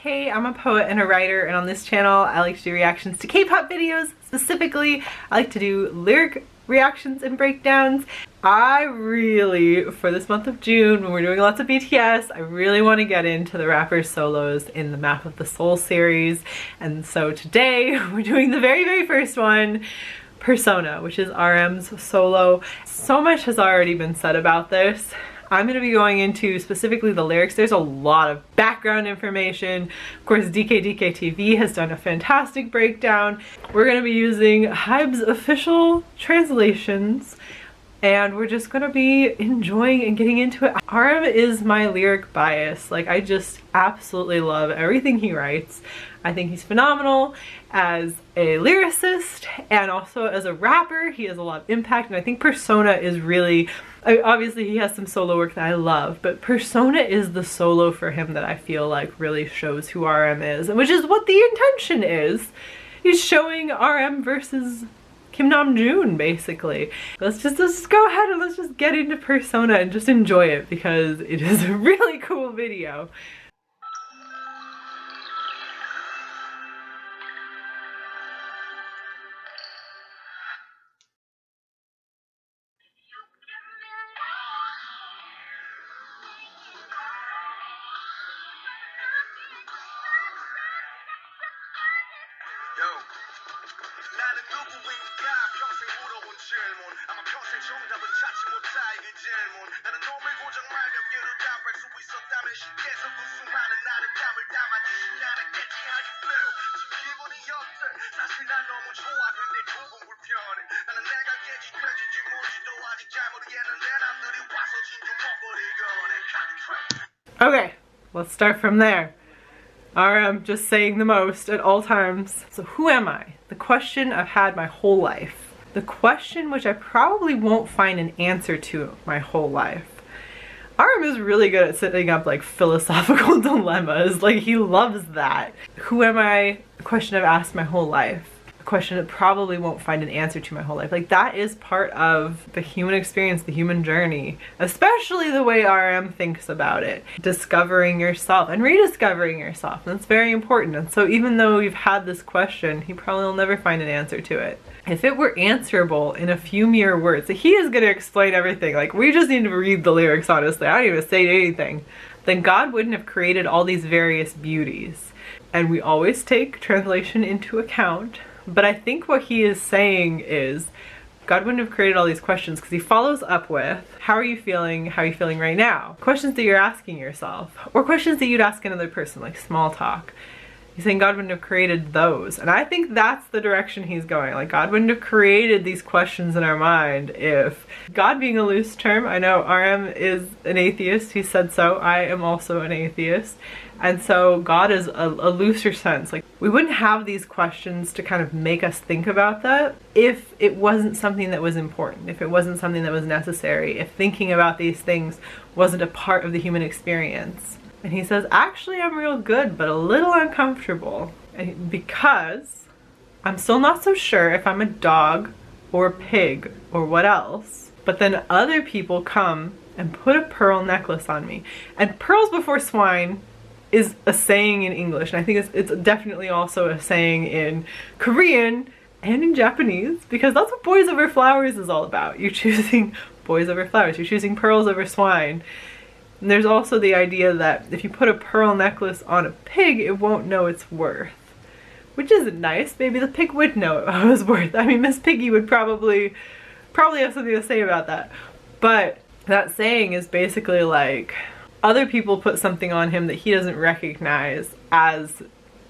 Kay. I'm a poet and a writer, and on this channel I like to do reactions to K-pop videos. Specifically, I like to do lyric reactions and breakdowns. I really, for this month of June, when we're doing lots of BTS, I really want to get into the rappers' solos in the Map of the Soul series. And so today we're doing the very first one, Persona, which is RM's solo. So much has already been said about this. I'm going to be going into specifically the lyrics. There's a lot of background information. Of course, DK has done a fantastic breakdown. We're going to be using Hybe's official translations, and we're just going to be enjoying and getting into it. RM is my lyric bias. Like, I just absolutely love everything he writes. I think he's phenomenal as a lyricist and also as a rapper. He has a lot of impact, and I think Persona is really, obviously he has some solo work that I love, but Persona is the solo for him that I feel like really shows who RM is, which is what the intention is. He's showing RM versus Kim Namjoon, basically. Let's just go ahead and let's just get into Persona and just enjoy it, because it is a really cool video. 나는 누구인가 평생 물어본 질문 아마 평생 정답은 찾지 못할 그 질문 나는 놈을 고정 말 몇 개로 답할 수 있었다면 쉽게서 그 수많은 아름다움을 담아주신 않았겠지. How you feel? 지금 기분이 어때? 사실 난 너무 좋아. 근데 조금 불편해. 나는 내가 깨지되는지 뭔지도 아직 잘 모르겠는데 남들이 와서 진좀 먹거리거래. Okay, let's start from there. RM just saying the most at all times. So who am I? The question I've had my whole life. The question which I probably won't find an answer to my whole life. RM is really good at setting up like philosophical dilemmas. Like, he loves that. Who am I? The question I've asked my whole life. A question that probably won't find an answer to my whole life. Like, that is part of the human experience, the human journey, especially the way RM thinks about it. Discovering yourself and rediscovering yourself. That's very important. And so even though we've had this question, he probably will never find an answer to it. If it were answerable in a few mere words, he is going to explain everything. Like, we just need to read the lyrics, honestly. I don't even say anything. Then God wouldn't have created all these various beauties. And we always take translation into account. But I think what he is saying is God wouldn't have created all these questions, because he follows up with, how are you feeling? How are you feeling right now? Questions that you're asking yourself, or questions that you'd ask another person, like small talk. He's saying God wouldn't have created those. And I think that's the direction he's going. Like, God wouldn't have created these questions in our mind if, God being a loose term, I know RM is an atheist, he said so. I am also an atheist. And so God is a looser sense. Like, we wouldn't have these questions to kind of make us think about that if it wasn't something that was important, if it wasn't something that was necessary, if thinking about these things wasn't a part of the human experience. And he says, actually, I'm real good, but a little uncomfortable. And because I'm still not so sure if I'm a dog or a pig or what else. But then other people come and put a pearl necklace on me. And pearls before swine is a saying in English. And I think it's definitely also a saying in Korean and in Japanese, because that's what boys over flowers is all about. You're choosing boys over flowers. You're choosing pearls over swine. And there's also the idea that if you put a pearl necklace on a pig, it won't know its worth. Which isn't nice. Maybe the pig would know it was worth. I mean, Miss Piggy would probably have something to say about that. But that saying is basically like, other people put something on him that he doesn't recognize as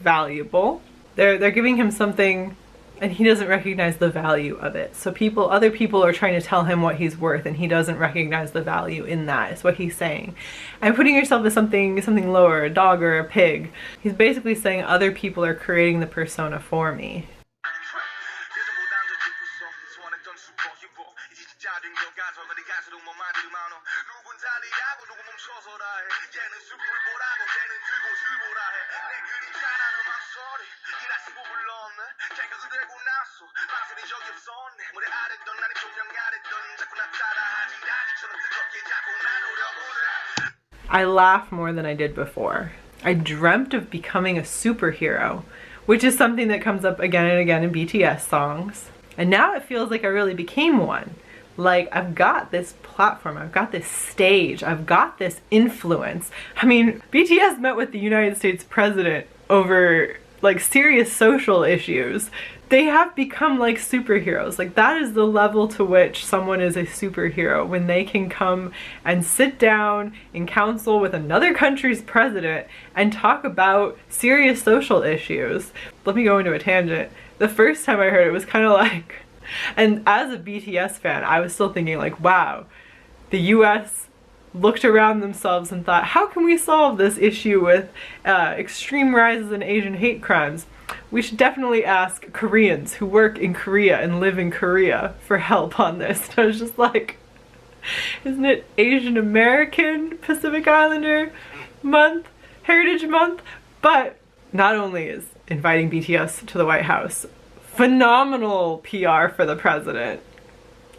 valuable. They're giving him something and he doesn't recognize the value of it. So other people are trying to tell him what he's worth, and he doesn't recognize the value in that, is what he's saying. And putting yourself as something lower, a dog or a pig. He's basically saying other people are creating the persona for me. I laugh more than I did before. I dreamt of becoming a superhero, which is something that comes up again and again in BTS songs. And now it feels like I really became one. Like, I've got this platform, I've got this stage, I've got this influence. I mean, BTS met with the United States president over like serious social issues. They have become like superheroes. Like, that is the level to which someone is a superhero, when they can come and sit down in council with another country's president and talk about serious social issues. Let me go into a tangent. The first time I heard it was kind of like, and as a BTS fan, I was still thinking like, wow, the US looked around themselves and thought, how can we solve this issue with extreme rises in Asian hate crimes? We should definitely ask Koreans who work in Korea and live in Korea for help on this. And I was just like, isn't it Asian American Pacific Islander month, Heritage Month? But not only is inviting BTS to the White House phenomenal PR for the president.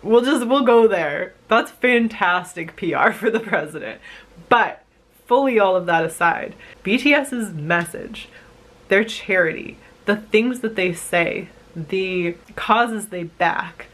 We'll go there. That's fantastic PR for the president. But fully all of that aside, BTS's message, their charity, the things that they say, the causes they back,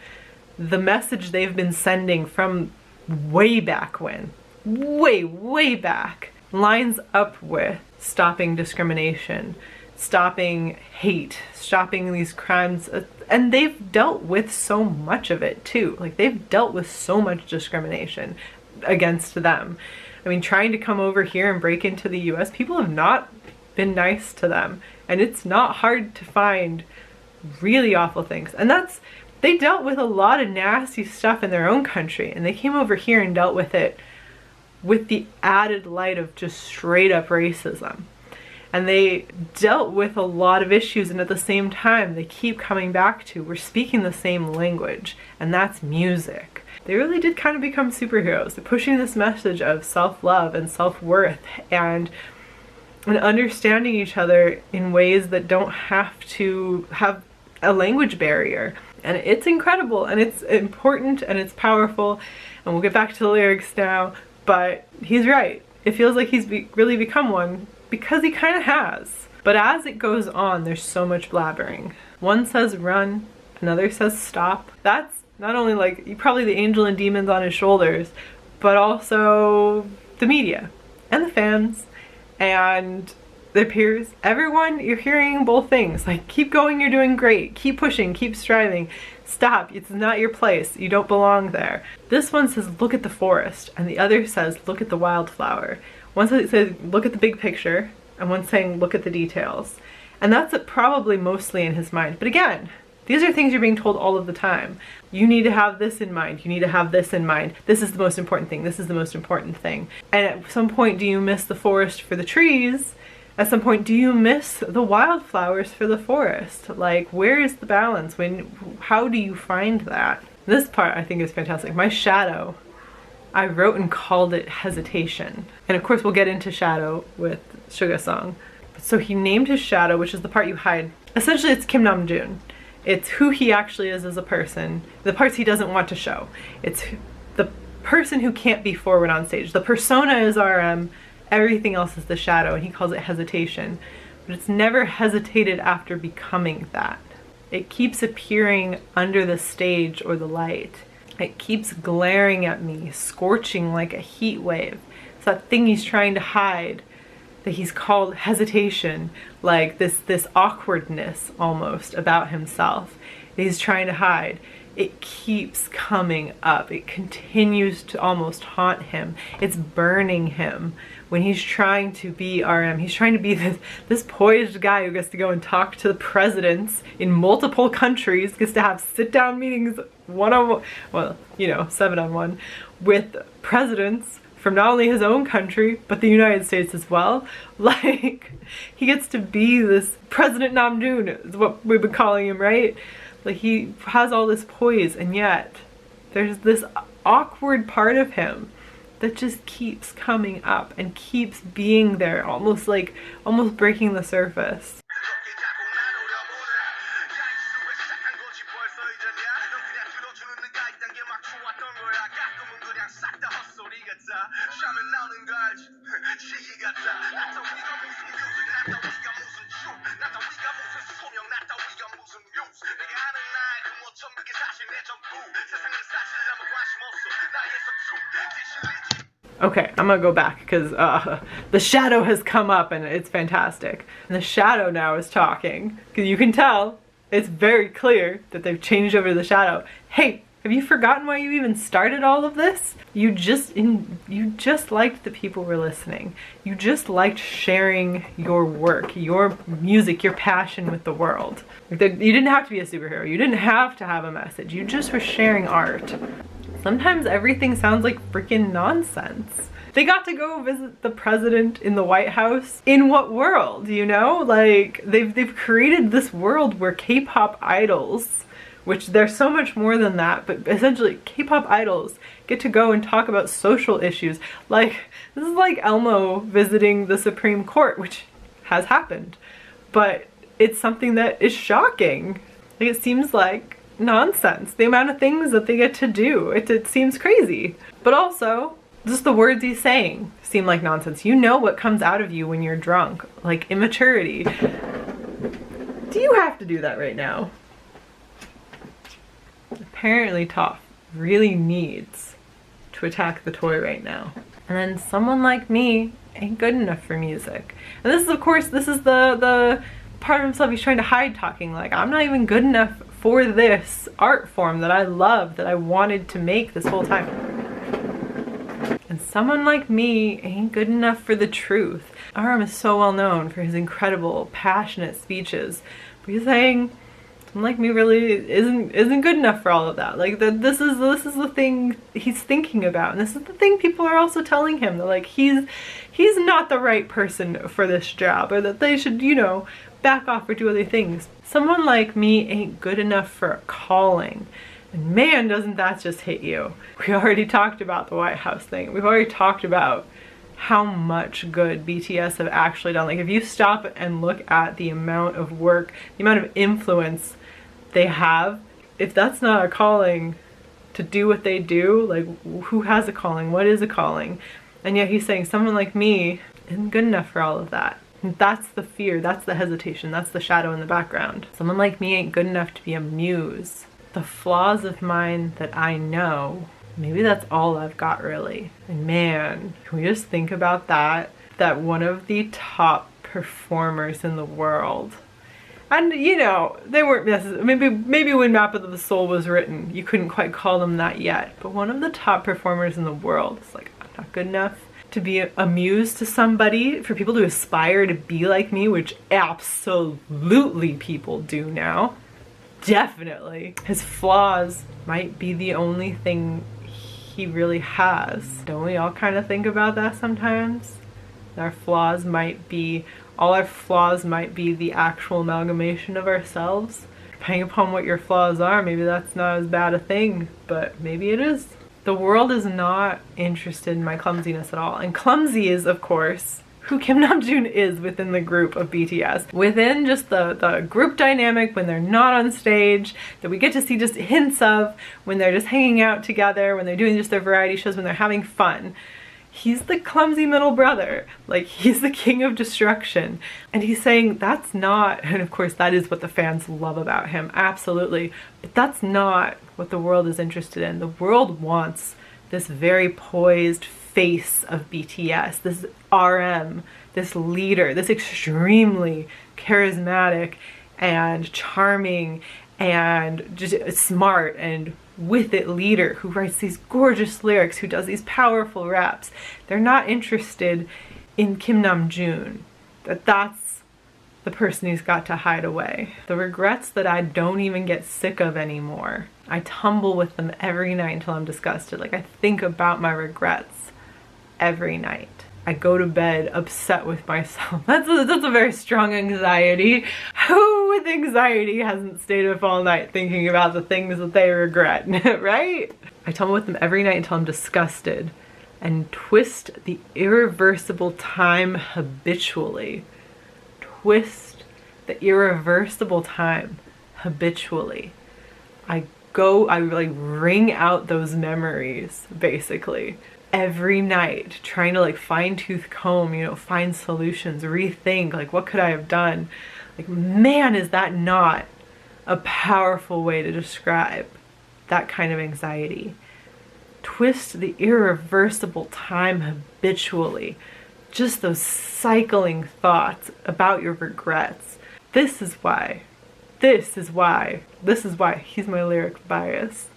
the message they've been sending from way back when, way back, lines up with stopping discrimination, stopping hate, stopping these crimes. And they've dealt with so much of it too. Like, they've dealt with so much discrimination against them. I mean, trying to come over here and break into the US, people have not been nice to them. And it's not hard to find really awful things. And they dealt with a lot of nasty stuff in their own country, and they came over here and dealt with it with the added light of just straight up racism. And they dealt with a lot of issues, and at the same time, they keep coming back to, we're speaking the same language, and that's music. They really did kind of become superheroes. They're pushing this message of self-love and self-worth and understanding each other in ways that don't have to have a language barrier. And it's incredible, and it's important, and it's powerful, and we'll get back to the lyrics now, but he's right. It feels like he's really become one, because he kind of has. But as it goes on, there's so much blabbering. One says run, another says stop. That's not only like probably the angel and demons on his shoulders, but also the media and the fans and their peers. Everyone, you're hearing both things. Like, keep going, you're doing great. Keep pushing, keep striving. Stop, it's not your place. You don't belong there. This one says, look at the forest, and the other says, look at the wildflower. One says, look at the big picture, and one's saying, look at the details. And that's probably mostly in his mind. But again, these are things you're being told all of the time. You need to have this in mind. You need to have this in mind. This is the most important thing. This is the most important thing. And at some point, do you miss the forest for the trees? At some point, do you miss the wildflowers for the forest? Like, where is the balance? How do you find that? This part I think is fantastic. My shadow, I wrote and called it hesitation. And of course we'll get into shadow with Suga Song. So he named his shadow, which is the part you hide. Essentially it's Kim Namjoon. It's who he actually is as a person, the parts he doesn't want to show. It's the person who can't be forward on stage. The persona is RM, everything else is the shadow, and he calls it hesitation. But it's never hesitated after becoming that. It keeps appearing under the stage or the light. It keeps glaring at me, scorching like a heat wave. It's that thing he's trying to hide, that he's called hesitation, like this awkwardness almost about himself that he's trying to hide. It keeps coming up. It continues to almost haunt him. It's burning him when he's trying to be RM. He's trying to be this poised guy who gets to go and talk to the presidents in multiple countries, gets to have sit-down meetings one-on-one, well, 7-on-1 with presidents from not only his own country, but the United States as well. Like, he gets to be this President Namjoon, is what we've been calling him, right? Like, he has all this poise, and yet there's this awkward part of him that just keeps coming up and keeps being there, almost breaking the surface. Okay, I'm gonna go back because the shadow has come up and it's fantastic. And the shadow now is talking because you can tell it's very clear that they've changed over to the shadow. Hey, have you forgotten why you even started all of this? You just liked that people were listening. You just liked sharing your work, your music, your passion with the world. You didn't have to be a superhero. You didn't have to have a message. You just were sharing art. Sometimes everything sounds like freaking nonsense. They got to go visit the president in the White House. In what world, you know? Like, they've created this world where K-pop idols, which they're so much more than that, but essentially K-pop idols get to go and talk about social issues. Like, this is like Elmo visiting the Supreme Court, which has happened. But it's something that is shocking. Like, it seems like nonsense. The amount of things that they get to do. It seems crazy. But also, just the words he's saying seem like nonsense. You know what comes out of you when you're drunk. Like immaturity. Do you have to do that right now? Apparently Toph really needs to attack the toy right now. And then someone like me ain't good enough for music. And this is, of course, this is the part of himself he's trying to hide, talking like, I'm not even good enough for this art form that I love, that I wanted to make this whole time. And someone like me ain't good enough for the truth. RM is so well known for his incredible, passionate speeches, but he's saying someone like me really isn't good enough for all of that. Like this is the thing he's thinking about, and this is the thing people are also telling him, that like he's not the right person for this job, or that they should, you know, back off or do other things. Someone like me ain't good enough for a calling. And man, doesn't that just hit you. We already talked about the White House thing. We've already talked about how much good BTS have actually done. Like if you stop and look at the amount of work, the amount of influence they have, if that's not a calling to do what they do, like who has a calling? What is a calling? And yet he's saying someone like me isn't good enough for all of that. And that's the fear, that's the hesitation, that's the shadow in the background. Someone like me ain't good enough to be a muse. The flaws of mine that I know, maybe that's all I've got really. And man, can we just think about that? That one of the top performers in the world, and you know, they weren't necessarily, maybe when Map of the Soul was written, you couldn't quite call them that yet, but one of the top performers in the world is like, I'm not good enough to be a muse to somebody, for people to aspire to be like me, which absolutely people do now. Definitely. His flaws might be the only thing he really has. Don't we all kind of think about that sometimes? Our flaws might be, all our flaws might be the actual amalgamation of ourselves. Depending upon what your flaws are, maybe that's not as bad a thing, but maybe it is. The world is not interested in my clumsiness at all. And clumsy is, of course, who Kim Namjoon is within the group of BTS. Within just the group dynamic when they're not on stage, that we get to see just hints of when they're just hanging out together, when they're doing just their variety shows, when they're having fun. He's the clumsy middle brother. Like, he's the king of destruction. And he's saying that's not, and of course that is what the fans love about him, absolutely. But that's not what the world is interested in. The world wants this very poised face of BTS, this RM, this leader, this extremely charismatic and charming and just smart and with it leader who writes these gorgeous lyrics, who does these powerful raps. They're not interested in Kim Namjoon. That's the person he's got to hide away. The regrets that I don't even get sick of anymore. I tumble with them every night until I'm disgusted. Like, I think about my regrets every night. I go to bed upset with myself. That's a very strong anxiety. Who with anxiety hasn't stayed up all night thinking about the things that they regret, right? I tumble with them every night until I'm disgusted and twist the irreversible time habitually. Twist the irreversible time habitually. I like wring out those memories, basically. Every night, trying to like fine tooth comb, you know, find solutions, rethink, like what could I have done? Like, man, is that not a powerful way to describe that kind of anxiety? twist the irreversible time habitually. Just those cycling thoughts about your regrets. This is why he's my lyric bias.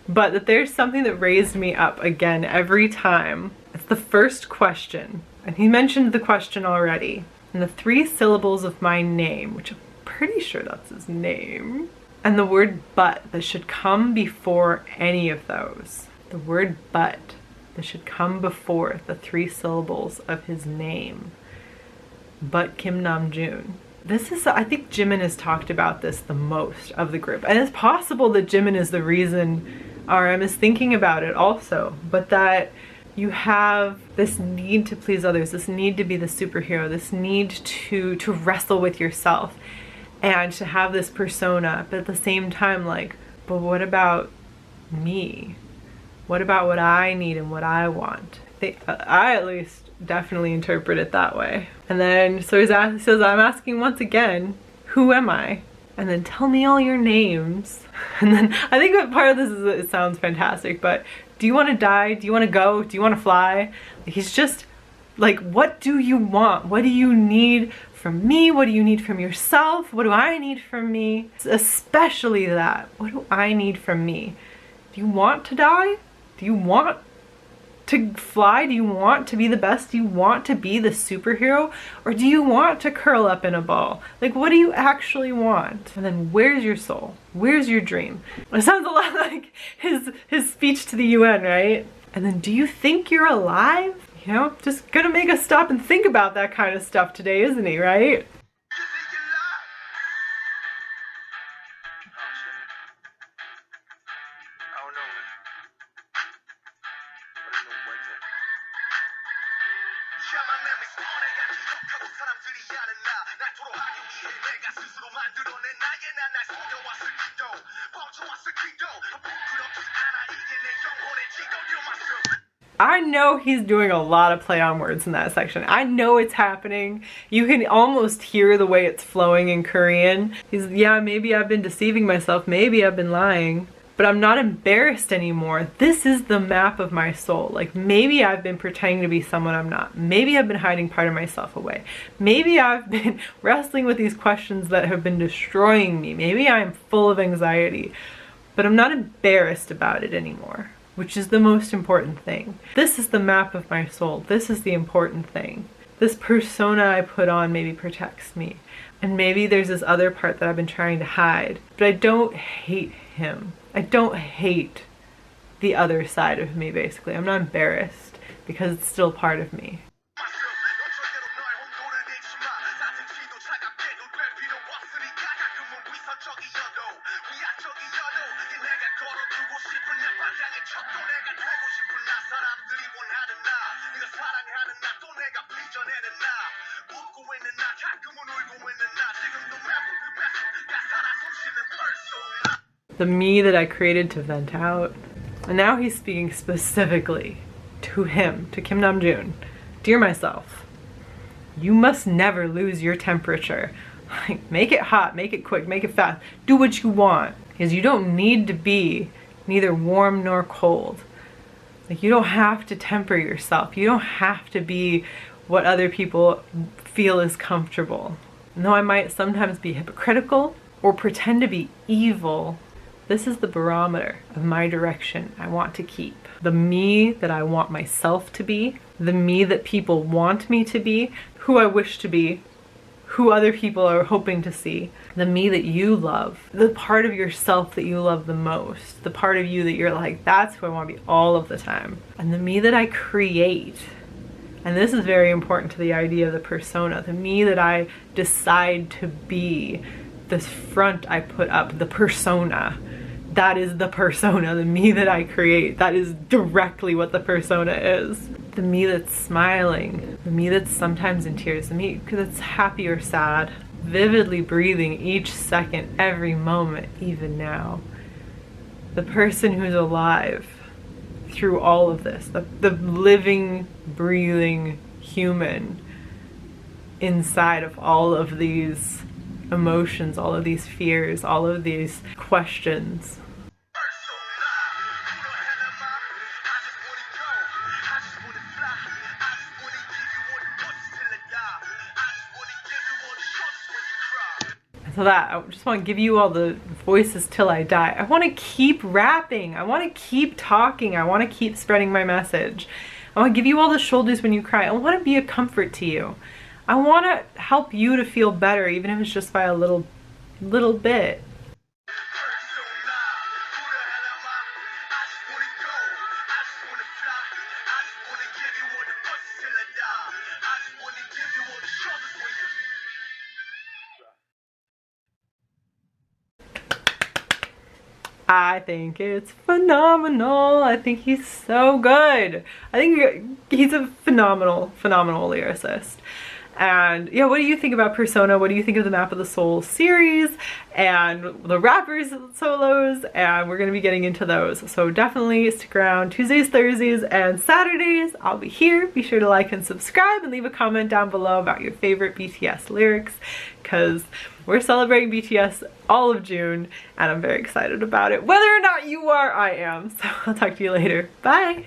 But that there's something that raised me up again every time. It's the first question. And he mentioned the question already. And the 3 syllables of my name, which I'm pretty sure that's his name. And the word but that should come before any of those. The word but that should come before the 3 syllables of his name. But Kim Namjoon. This is, I think Jimin has talked about this the most of the group. And it's possible that Jimin is the reason RM is thinking about it also. But that you have this need to please others, this need to be the superhero, this need to wrestle with yourself and to have this persona, but at the same time, like, but what about me? What about what I need and what I want? I at least definitely interpret it that way. And then, so he says, I'm asking once again, who am I? And then tell me all your names. And then I think that part of this is, it sounds fantastic, but do you want to die? Do you want to go? Do you want to fly? He's just like, what do you want? What do you need from me? What do you need from yourself? What do I need from me? Especially that. What do I need from me? Do you want to die? Do you want to fly? Do you want to be the best? Do you want to be the superhero? Or do you want to curl up in a ball? Like, what do you actually want? And then where's your soul? Where's your dream? It sounds a lot like his speech to the UN, right? And then, do you think you're alive? You know, just gonna make us stop and think about that kind of stuff today, isn't he, right? I know he's doing a lot of play on words in that section. I know it's happening. You can almost hear the way it's flowing in Korean. He's, yeah, maybe I've been deceiving myself. Maybe I've been lying. But I'm not embarrassed anymore. This is the map of my soul. Like, maybe I've been pretending to be someone I'm not. Maybe I've been hiding part of myself away. Maybe I've been wrestling with these questions that have been destroying me. Maybe I'm full of anxiety. But I'm not embarrassed about it anymore, which is the most important thing. This is the map of my soul. This is the important thing. This persona I put on maybe protects me. And maybe there's this other part that I've been trying to hide. But I don't hate him. I don't hate the other side of me, basically. I'm not embarrassed because it's still part of me. The me that I created to vent out. And now he's speaking specifically to him, to Kim Namjoon. Dear myself, you must never lose your temperature. Like, make it hot, make it quick, make it fast. Do what you want. Because you don't need to be neither warm nor cold. Like, you don't have to temper yourself. You don't have to be what other people feel is comfortable. And though I might sometimes be hypocritical or pretend to be evil, this is the barometer of my direction I want to keep. The me that I want myself to be, the me that people want me to be, who I wish to be, who other people are hoping to see, the me that you love, the part of yourself that you love the most, the part of you that you're like, that's who I want to be all of the time, and the me that I create. And this is very important to the idea of the persona, the me that I decide to be, this front I put up, the persona. That is the persona, the me that I create. That is directly what the persona is. The me that's smiling, the me that's sometimes in tears, the me that's happy or sad, vividly breathing each second, every moment, even now. the person who's alive through all of this, the living, breathing human inside of all of these emotions, all of these fears, all of these questions. So that, I just want to give you all the voices till I die. I want to keep rapping. I want to keep talking. I want to keep spreading my message. I want to give you all the shoulders when you cry. I want to be a comfort to you. I want to help you to feel better, even if it's just by a little bit. I think it's phenomenal. I think he's so good. I think he's a phenomenal lyricist. And yeah, what do you think about Persona? What do you think of the Map of the Soul series and the rappers solos? And we're gonna be getting into those. So definitely stick around Tuesdays, Thursdays, and Saturdays. I'll be here. Be sure to like and subscribe and leave a comment down below about your favorite BTS lyrics, because we're celebrating BTS all of June and I'm very excited about it. Whether or not you are, I am. So I'll talk to you later. Bye.